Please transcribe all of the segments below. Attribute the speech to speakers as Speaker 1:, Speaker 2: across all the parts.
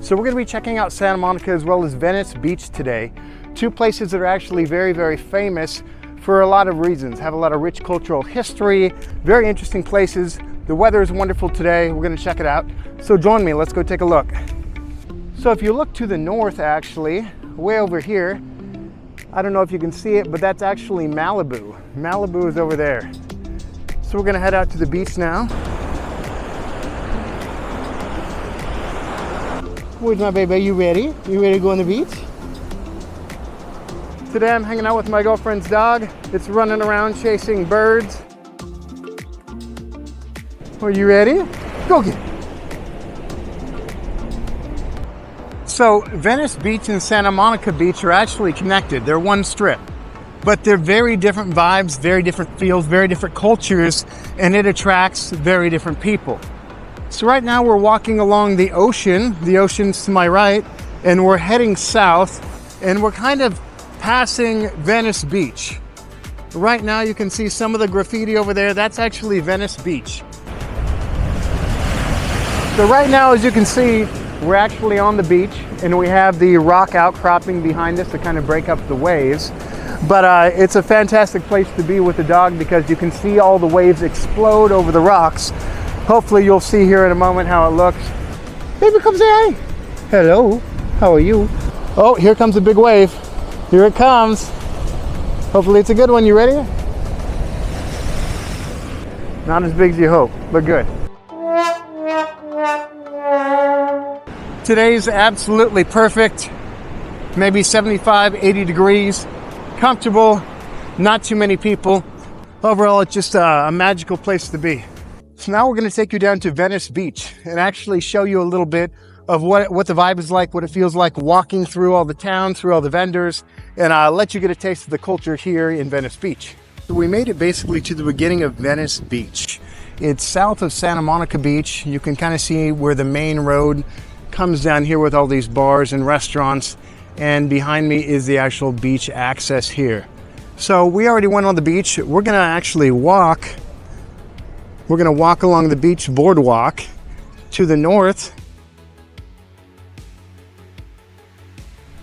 Speaker 1: So we're going to be checking out Santa Monica as well as Venice Beach today. Two places that are actually very, very famous for a lot of reasons. Have a lot of rich cultural history, very interesting places. The weather is wonderful today. We're going to check it out. So join me, let's go take a look. So if you look to the north, actually, way over here, I don't know if you can see it, but that's actually Malibu. Malibu is over there. So we're gonna head out to the beach now. Where's my baby? You ready? You ready to go on the beach? Today I'm hanging out with my girlfriend's dog. It's running around chasing birds. Are you ready? Go get it. So Venice Beach and Santa Monica Beach are actually connected. They're one strip, but they're very different vibes, very different feels, very different cultures, and it attracts very different people. So right now we're walking along the ocean's to my right, and we're heading south, and we're kind of passing Venice Beach. Right now you can see some of the graffiti over there. That's actually Venice Beach. So right now, as you can see, we're actually on the beach, and we have the rock outcropping behind us to kind of break up the waves. But it's a fantastic place to be with the dog because you can see all the waves explode over the rocks. Hopefully you'll see here in a moment how it looks. Baby, come say hi. Hello, how are you? Oh, here comes a big wave. Here it comes. Hopefully it's a good one. You ready? Not as big as you hope, but good. Today's absolutely perfect, maybe 75, 80 degrees, comfortable, not too many people. Overall, it's just a magical place to be. So now we're going to take you down to Venice Beach and actually show you a little bit of what the vibe is like, what it feels like walking through all the town, through all the vendors, and let you get a taste of the culture here in Venice Beach. So we made it basically to the beginning of Venice Beach. It's south of Santa Monica Beach. You can kind of see where the main road comes down here with all these bars and restaurants, and behind me is the actual beach access here. So we already went on the beach. We're gonna actually walk. We're gonna walk along the beach boardwalk to the north.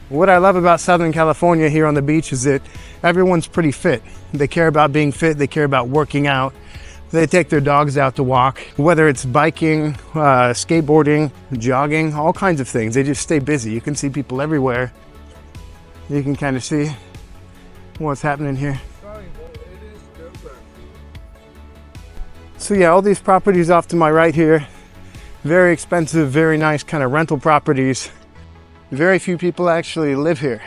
Speaker 1: What I love about Southern California here on the beach is that everyone's pretty fit. They care about being fit, they care about working out. They take their dogs out to walk, whether it's biking, skateboarding, jogging, all kinds of things. They just stay busy. You can see people everywhere. You can kind of see what's happening here. So yeah, all these properties off to my right here, very expensive, very nice kind of rental properties. Very few people actually live here.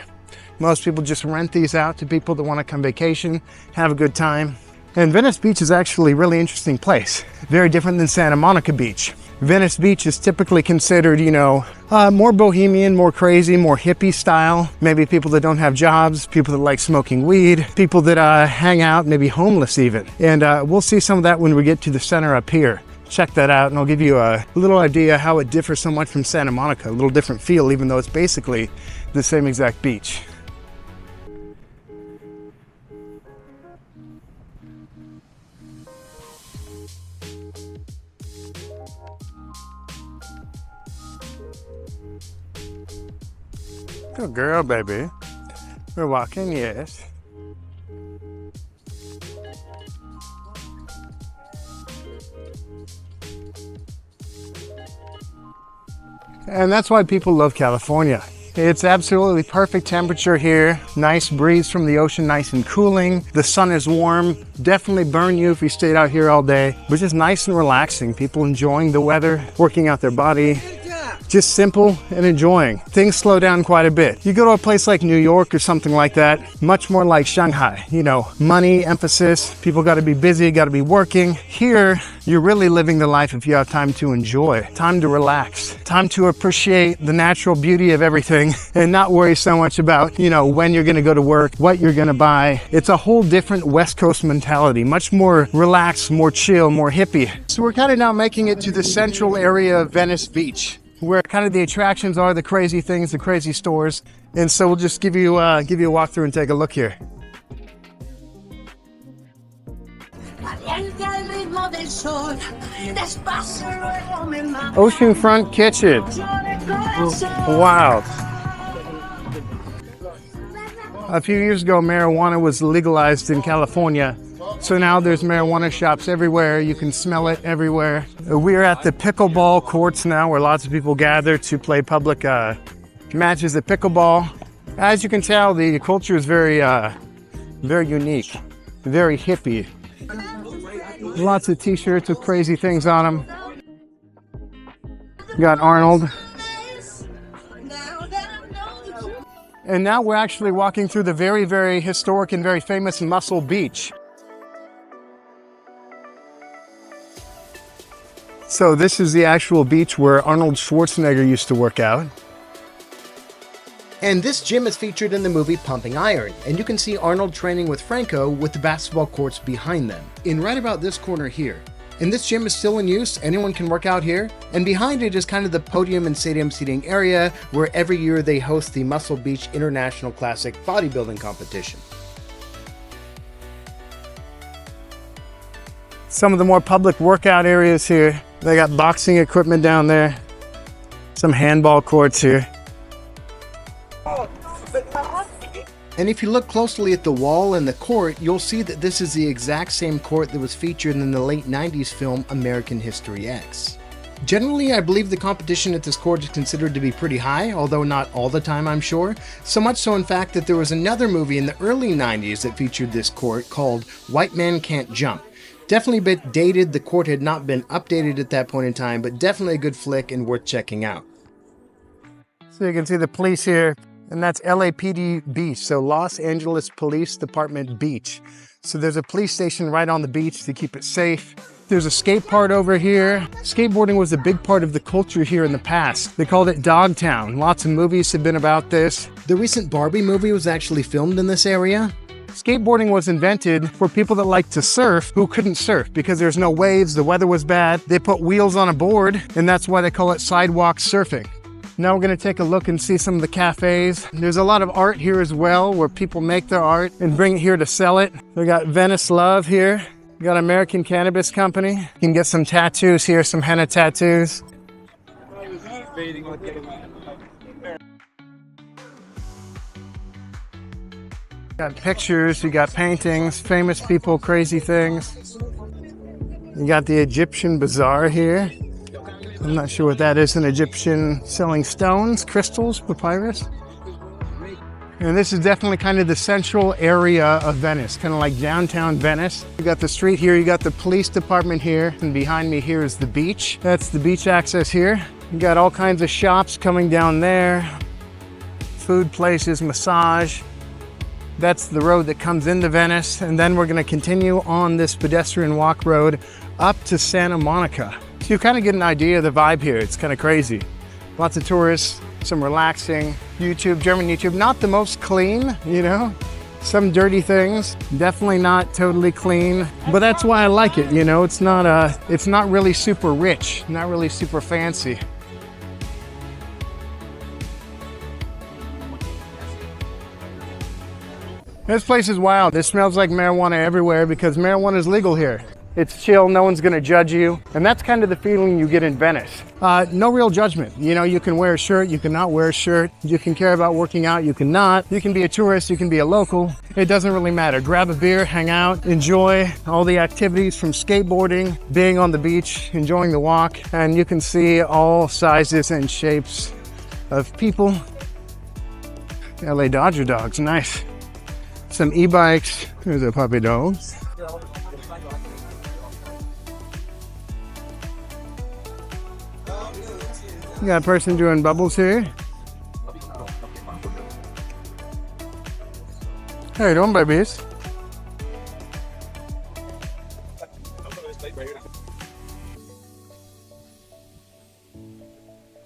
Speaker 1: Most people just rent these out to people that want to come vacation, have a good time. And Venice Beach is actually a really interesting place. Very different than Santa Monica Beach. Venice Beach is typically considered, you know, more bohemian, more crazy, more hippie style. Maybe people that don't have jobs, people that like smoking weed, people that hang out, maybe homeless even. And we'll see some of that when we get to the center up here. Check that out and I'll give you a little idea how it differs so much from Santa Monica. A little different feel, even though it's basically the same exact beach. Good girl, baby. We're walking, yes. And that's why people love California. It's absolutely perfect temperature here. Nice breeze from the ocean, nice and cooling. The sun is warm. Definitely burn you if you stayed out here all day. But just nice and relaxing. People enjoying the weather, working out their body. Just simple and enjoying. Things slow down quite a bit. You go to a place like New York or something like that, much more like Shanghai. You know, money, emphasis, people gotta be busy, gotta be working. Here, you're really living the life if you have time to enjoy, time to relax, time to appreciate the natural beauty of everything and not worry so much about, you know, when you're gonna go to work, what you're gonna buy. It's a whole different West Coast mentality, much more relaxed, more chill, more hippie. So we're kind of now making it to the central area of Venice Beach, where kind of the attractions are, the crazy things, the crazy stores. And so we'll just give you a walkthrough and take a look here. Oceanfront kitchen. Wow. A few years ago, marijuana was legalized in California. So now there's marijuana shops everywhere. You can smell it everywhere. We're at the pickleball courts now, where lots of people gather to play public matches at pickleball. As you can tell, the culture is very unique, very hippie. Lots of t-shirts with crazy things on them. You got Arnold. And now we're actually walking through the very, very historic and very famous Muscle Beach. So this is the actual beach where Arnold Schwarzenegger used to work out.
Speaker 2: And this gym is featured in the movie Pumping Iron, and you can see Arnold training with Franco with the basketball courts behind them. In right about this corner here. And this gym is still in use, anyone can work out here. And behind it is kind of the podium and stadium seating area where every year they host the Muscle Beach International Classic bodybuilding competition.
Speaker 1: Some of the more public workout areas here. They got boxing equipment down there. Some handball courts here.
Speaker 2: And if you look closely at the wall and the court, you'll see that this is the exact same court that was featured in the late 90s film American History X. Generally, I believe the competition at this court is considered to be pretty high, although not all the time, I'm sure. So much so, in fact, that there was another movie in the early 90s that featured this court called White Man Can't Jump. Definitely a bit dated, the court had not been updated at that point in time, but definitely a good flick and worth checking out.
Speaker 1: So you can see the police here. And that's LAPD Beach, so Los Angeles Police Department Beach. So there's a police station right on the beach to keep it safe. There's a skate park over here. Skateboarding was a big part of the culture here in the past. They called it Dogtown. Lots of movies have been about this.
Speaker 2: The recent Barbie movie was actually filmed in this area.
Speaker 1: Skateboarding was invented for people that like to surf who couldn't surf because there's no waves, the weather was bad. They put wheels on a board, and that's why they call it sidewalk surfing. Now we're gonna take a look and see some of the cafes. There's a lot of art here as well, where people make their art and bring it here to sell it. We got Venice Love here. We got American Cannabis Company. You can get some tattoos here, some henna tattoos. Got pictures, you got paintings, famous people, crazy things. You got the Egyptian Bazaar here. I'm not sure what that is, an Egyptian selling stones, crystals, papyrus. And this is definitely kind of the central area of Venice, kind of like downtown Venice. You got the street here, you got the police department here, and behind me here is the beach. That's the beach access here. You got all kinds of shops coming down there. Food places, massage. That's the road that comes into Venice. And then we're gonna continue on this pedestrian walk road up to Santa Monica. So you kind of get an idea of the vibe here. It's kind of crazy. Lots of tourists, some relaxing. German YouTube, not the most clean, you know? Some dirty things, definitely not totally clean, but that's why I like it, you know? It's not really super rich, not really super fancy. This place is wild. It smells like marijuana everywhere because marijuana is legal here. It's chill, no one's gonna judge you. And that's kind of the feeling you get in Venice. No real judgment. You know, you can wear a shirt, you cannot wear a shirt. You can care about working out, you cannot. You can be a tourist, you can be a local. It doesn't really matter. Grab a beer, hang out, enjoy all the activities from skateboarding, being on the beach, enjoying the walk. And you can see all sizes and shapes of people. LA Dodger dogs, nice. Some e-bikes, there's a puppy dog. You got a person doing bubbles here. How you doing, babies?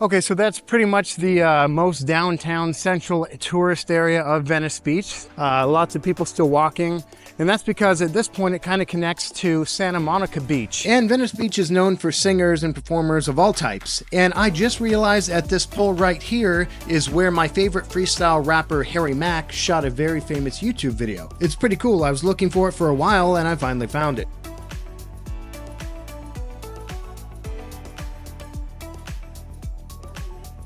Speaker 1: Okay, so that's pretty much the most downtown central tourist area of Venice Beach. Lots of people still walking. And that's because at this point it kind of connects to Santa Monica Beach.
Speaker 2: And Venice Beach is known for singers and performers of all types. And I just realized at this pole right here is where my favorite freestyle rapper Harry Mack shot a very famous YouTube video. It's pretty cool. I was looking for it for a while and I finally found it.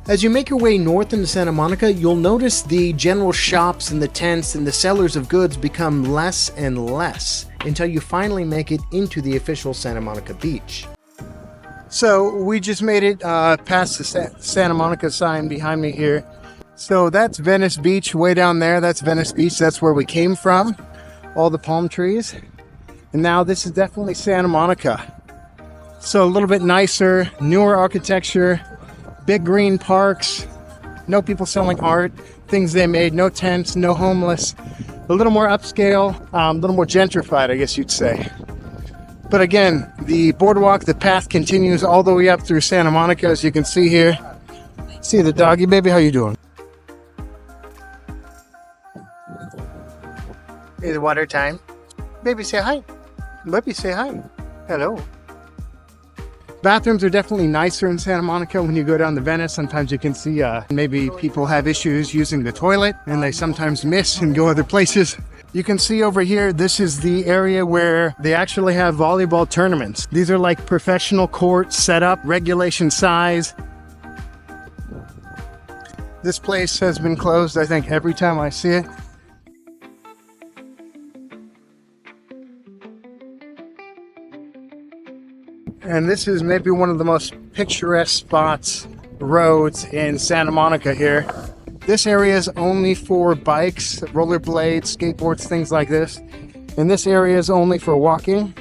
Speaker 2: As you make your way north into Santa Monica, you'll notice the general shops and the tents and the sellers of goods become less and less until you finally make it into the official Santa Monica beach.
Speaker 1: So we just made it past the Santa Monica sign behind me here. So that's Venice Beach way down there. That's Venice Beach. That's where we came from. All the palm trees. And now this is definitely Santa Monica. So a little bit nicer, newer architecture, big green parks, no people selling art, things they made, no tents, no homeless, a little more upscale, a little more gentrified, I guess you'd say. But again, the boardwalk, the path continues all the way up through Santa Monica, as you can see here. See the doggy, baby, how you doing? Is water time? Baby, say hi. Baby, say hi. Hello. Bathrooms are definitely nicer in Santa Monica. When you go down to Venice, sometimes you can see maybe people have issues using the toilet and they sometimes miss and go other places. You can see over here, this is the area where they actually have volleyball tournaments. These are like professional courts set up, regulation size. This place has been closed, I think, every time I see it. And this is maybe one of the most picturesque spots, roads in Santa Monica here. This area is only for bikes, rollerblades, skateboards, things like this. And this area is only for walking.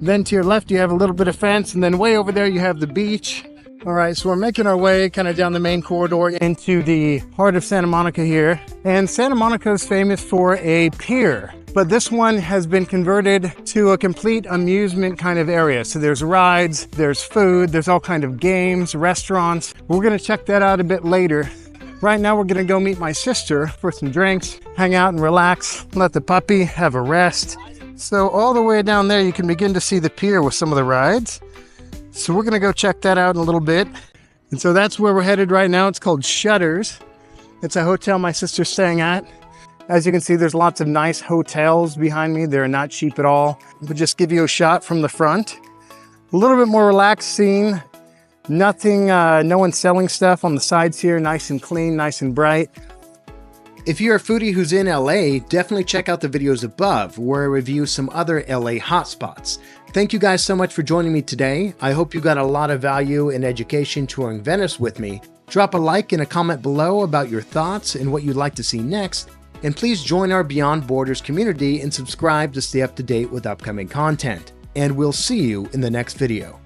Speaker 1: Then to your left, you have a little bit of fence, and then way over there, you have the beach. All right, so we're making our way kind of down the main corridor into the heart of Santa Monica here. And Santa Monica is famous for a pier. But this one has been converted to a complete amusement kind of area. So there's rides, there's food, there's all kind of games, restaurants. We're gonna check that out a bit later. Right now we're gonna go meet my sister for some drinks, hang out and relax, let the puppy have a rest. So all the way down there you can begin to see the pier with some of the rides. So we're gonna go check that out in a little bit. And so that's where we're headed right now. It's called Shutters. It's a hotel my sister's staying at. As you can see, there's lots of nice hotels behind me. They're not cheap at all. But just give you a shot from the front. A little bit more relaxed scene. Nothing, no one's selling stuff on the sides here. Nice and clean, nice and bright.
Speaker 2: If you're a foodie who's in LA, definitely check out the videos above where I review some other LA hotspots. Thank you guys so much for joining me today. I hope you got a lot of value and education touring Venice with me. Drop a like and a comment below about your thoughts and what you'd like to see next. And please join our Beyond Borders community and subscribe to stay up to date with upcoming content. And we'll see you in the next video.